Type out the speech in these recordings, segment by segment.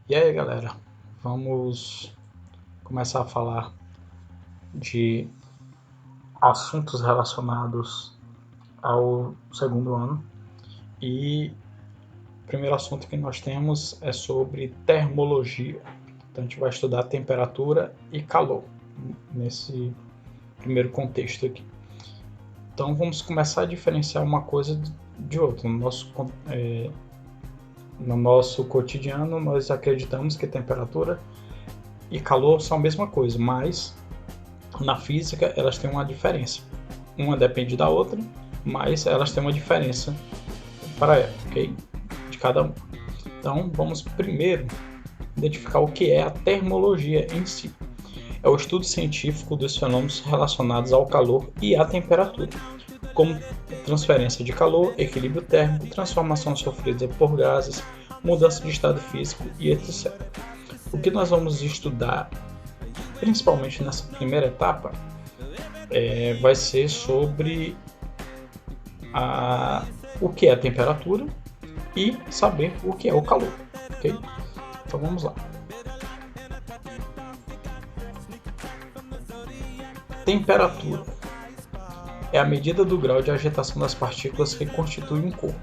E aí, galera, vamos começar a falar de assuntos relacionados ao segundo ano. E o primeiro assunto que nós temos é sobre termologia. Então, a gente vai estudar temperatura e calor nesse primeiro contexto aqui. Então, vamos começar a diferenciar uma coisa de outra. No nosso cotidiano, nós acreditamos que temperatura e calor são a mesma coisa, mas na física elas têm uma diferença. Uma depende da outra, mas elas têm uma diferença para ela, ok? De cada uma. Então, vamos primeiro identificar o que é a termologia em si. É o estudo científico dos fenômenos relacionados ao calor e à temperatura, como transferência de calor, equilíbrio térmico, transformação sofrida por gases, mudança de estado físico e etc. O que nós vamos estudar, principalmente nessa primeira etapa, vai ser sobre o que é a temperatura e saber o que é o calor, ok? Então vamos lá. Temperatura é a medida do grau de agitação das partículas que constituem um corpo.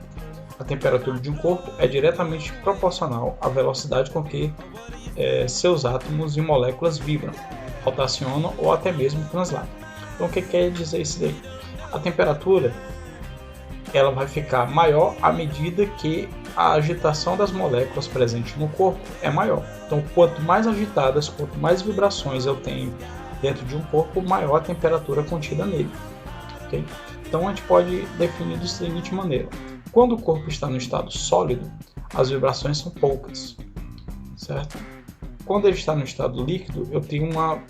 A temperatura de um corpo é diretamente proporcional à velocidade com que seus átomos e moléculas vibram, rotacionam ou até mesmo transladam. Então o que quer dizer isso daí? A temperatura ela vai ficar maior à medida que a agitação das moléculas presentes no corpo é maior. Então, quanto mais agitadas, quanto mais vibrações eu tenho dentro de um corpo, maior a temperatura contida nele. Okay? Então, a gente pode definir da seguinte maneira: quando o corpo está no estado sólido, as vibrações são poucas, certo? Quando ele está no estado líquido, eu tenho uma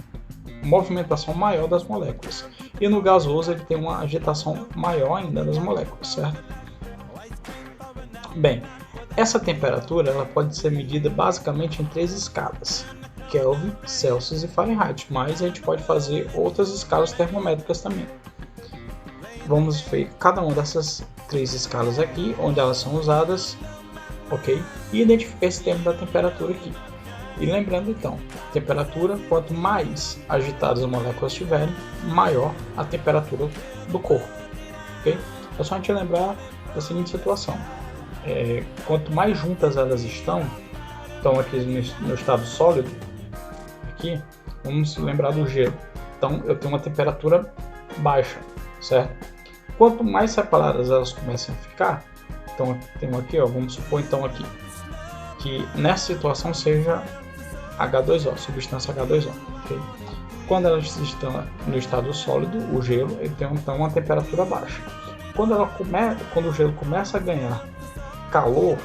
movimentação maior das moléculas. E no gasoso ele tem uma agitação maior ainda das moléculas, certo? Bem, essa temperatura ela pode ser medida basicamente em 3 escalas: Kelvin, Celsius e Fahrenheit, mas a gente pode fazer outras escalas termométricas também. Vamos ver cada uma dessas 3 escalas aqui, onde elas são usadas, ok? E identificar esse termo da temperatura aqui. E lembrando então, temperatura, quanto mais agitadas as moléculas estiverem, maior a temperatura do corpo, ok? É só a gente lembrar da seguinte situação: quanto mais juntas elas estão aqui no estado sólido, aqui, vamos lembrar do gelo. Então eu tenho uma temperatura baixa, certo? Quanto mais separadas elas começam a ficar, então tem aqui, ó, vamos supor então aqui que nessa situação seja H2O, substância H2O, ok? Quando elas estão no estado sólido, o gelo, ele tem então uma temperatura baixa. Quando o gelo começa a ganhar calor,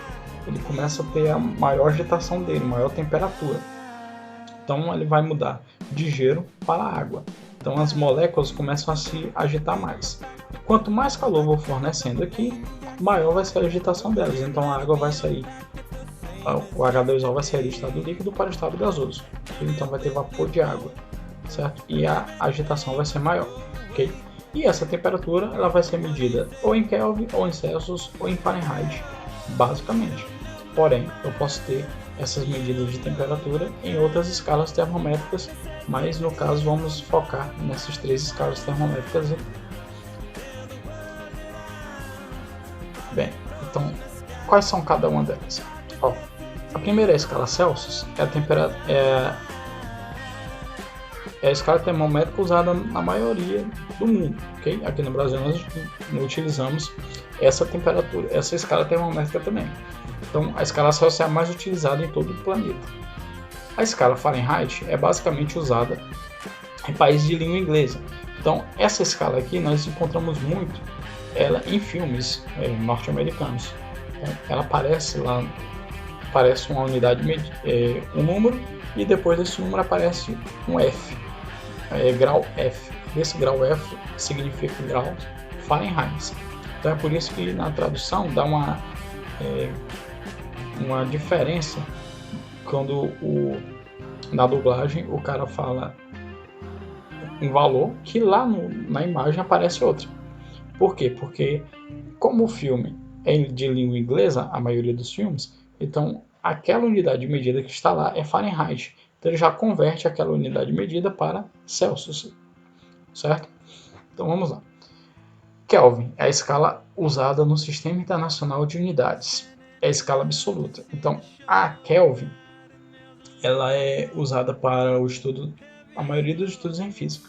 ele começa a ter a maior agitação dele, maior temperatura. Então ele vai mudar de gelo para água. Então as moléculas começam a se agitar mais. Quanto mais calor eu vou fornecendo aqui, maior vai ser a agitação delas. Então a água vai sair, o H2O vai sair do estado líquido para o estado gasoso. Então vai ter vapor de água, certo? E a agitação vai ser maior, ok? E essa temperatura ela vai ser medida ou em Kelvin, ou em Celsius, ou em Fahrenheit, basicamente. Porém, eu posso ter essas medidas de temperatura em outras escalas termométricas, mas no caso vamos focar nessas 3 escalas termométricas aqui. Bem, então, quais são cada uma delas? A primeira escala Celsius é a escala termométrica usada na maioria do mundo, ok? Aqui no Brasil nós não utilizamos essa temperatura, essa escala termométrica também. Então a escala Celsius é a mais utilizada em todo o planeta. A escala Fahrenheit é basicamente usada em países de língua inglesa. Então essa escala aqui nós encontramos muito ela em filmes norte-americanos. Então, ela aparece lá, aparece uma unidade, um número, e depois desse número aparece um F, grau F. Esse grau F significa grau Fahrenheit. Então é por isso que na tradução dá uma diferença quando na dublagem o cara fala um valor que lá na imagem aparece outro. Por quê? Porque como o filme é de língua inglesa, a maioria dos filmes, então aquela unidade de medida que está lá é Fahrenheit. Então ele já converte aquela unidade de medida para Celsius, certo? Então vamos lá. Kelvin é a escala usada no Sistema Internacional de Unidades. É a escala absoluta. Então a Kelvin ela é usada para o estudo, a maioria dos estudos em física.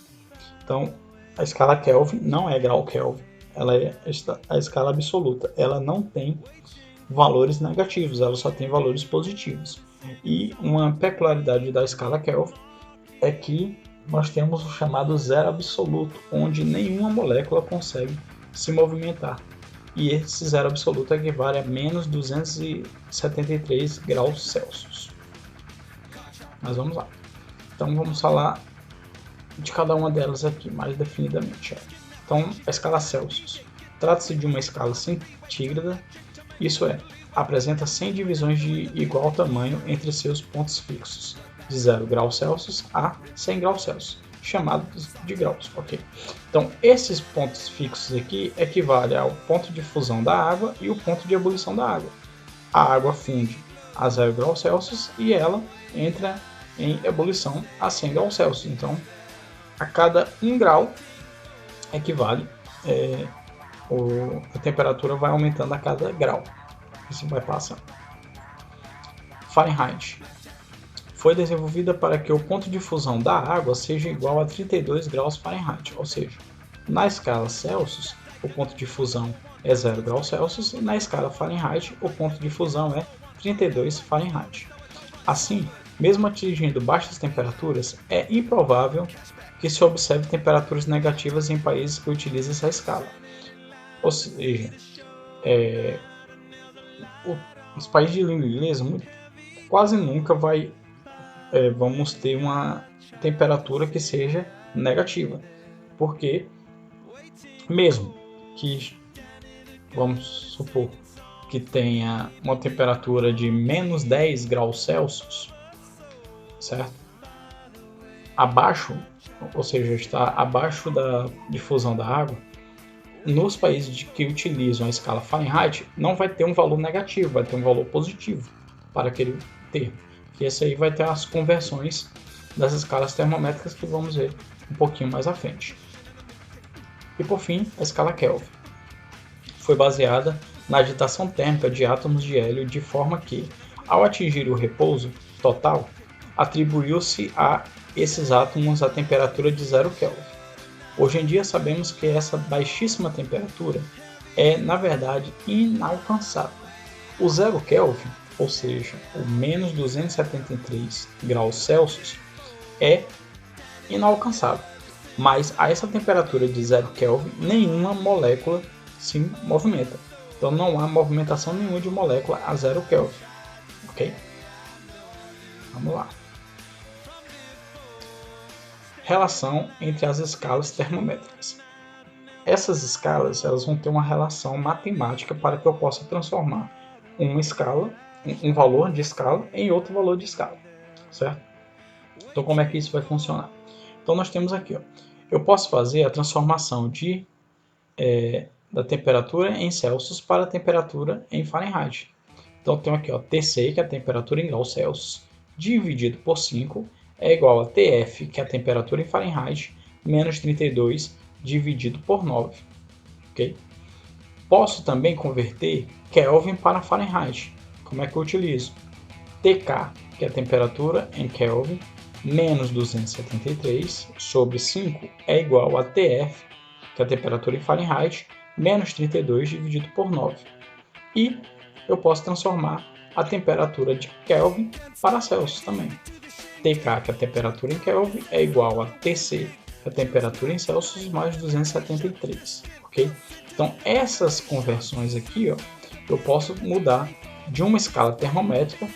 Então a escala Kelvin não é grau Kelvin, ela é a escala absoluta. Ela não tem valores negativos, ela só tem valores positivos. E uma peculiaridade da escala Kelvin é que nós temos o chamado zero absoluto, onde nenhuma molécula consegue se movimentar. E esse zero absoluto equivale a menos 273 graus Celsius. Mas vamos lá. Então vamos falar de cada uma delas aqui, mais definidamente. Então, a escala Celsius. Trata-se de uma escala centígrada, isso é, apresenta 100 divisões de igual tamanho entre seus pontos fixos, de 0 graus Celsius a 100 graus Celsius, chamados de graus, ok? Então, esses pontos fixos aqui equivalem ao ponto de fusão da água e o ponto de ebulição da água. A água funde a 0 graus Celsius e ela entra em ebulição a 100 graus Celsius. Então, a cada 1 grau equivale, a temperatura vai aumentando a cada grau. Isso vai passando. Fahrenheit. Foi desenvolvida para que o ponto de fusão da água seja igual a 32 graus Fahrenheit, ou seja, na escala Celsius, o ponto de fusão é 0 graus Celsius e na escala Fahrenheit, o ponto de fusão é 32 Fahrenheit. Assim, mesmo atingindo baixas temperaturas, é improvável que se observe temperaturas negativas em países que utilizam essa escala. Ou seja, os países de língua inglesa quase nunca vamos ter uma temperatura que seja negativa, porque mesmo que, vamos supor, que tenha uma temperatura de menos 10 graus Celsius, certo? Abaixo, ou seja, está abaixo da difusão da água, nos países que utilizam a escala Fahrenheit, não vai ter um valor negativo, vai ter um valor positivo para aquele termo. E esse aí vai ter as conversões das escalas termométricas que vamos ver um pouquinho mais à frente. E por fim, a escala Kelvin. Foi baseada na agitação térmica de átomos de hélio de forma que, ao atingir o repouso total, atribuiu-se a esses átomos a temperatura de 0 Kelvin. Hoje em dia sabemos que essa baixíssima temperatura é, na verdade, inalcançável. O 0 Kelvin, ou seja, o menos 273 graus Celsius, é inalcançável. Mas a essa temperatura de 0 Kelvin, nenhuma molécula se movimenta. Então não há movimentação nenhuma de molécula a 0 Kelvin. Ok? Vamos lá. Relação entre as escalas termométricas. Essas escalas elas vão ter uma relação matemática para que eu possa transformar uma escala, um valor de escala em outro valor de escala, certo? Então como é que isso vai funcionar? Então nós temos aqui, eu posso fazer a transformação da temperatura em Celsius para a temperatura em Fahrenheit. Então eu tenho aqui Tc, que é a temperatura em graus Celsius, dividido por 5, é igual a Tf, que é a temperatura em Fahrenheit, menos 32 dividido por 9. Okay? Posso também converter Kelvin para Fahrenheit. Como é que eu utilizo? Tk, que é a temperatura em Kelvin, menos 273 sobre 5 é igual a Tf, que é a temperatura em Fahrenheit, menos 32 dividido por 9. E eu posso transformar a temperatura de Kelvin para Celsius também. Tk, que é a temperatura em Kelvin, é igual a Tc, que é a temperatura em Celsius, mais 273. Ok? Então, essas conversões aqui, eu posso mudar de uma escala termométrica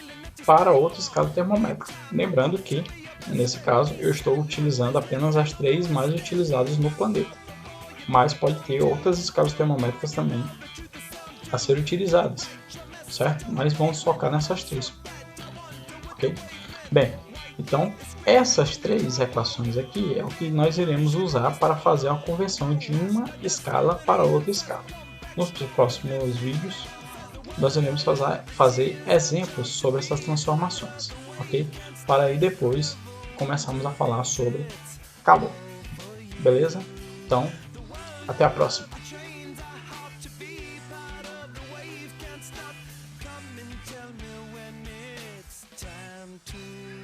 para outra escala termométrica. Lembrando que, nesse caso, eu estou utilizando apenas as 3 mais utilizadas no planeta. Mas pode ter outras escalas termométricas também a serem utilizadas, certo? Mas vamos focar nessas 3. Ok? Bem, então essas 3 equações aqui é o que nós iremos usar para fazer a conversão de uma escala para outra escala. Nos próximos vídeos nós iremos fazer exemplos sobre essas transformações, ok? Para aí depois começarmos a falar sobre calor, beleza? Então, até a próxima. Tell me when it's time to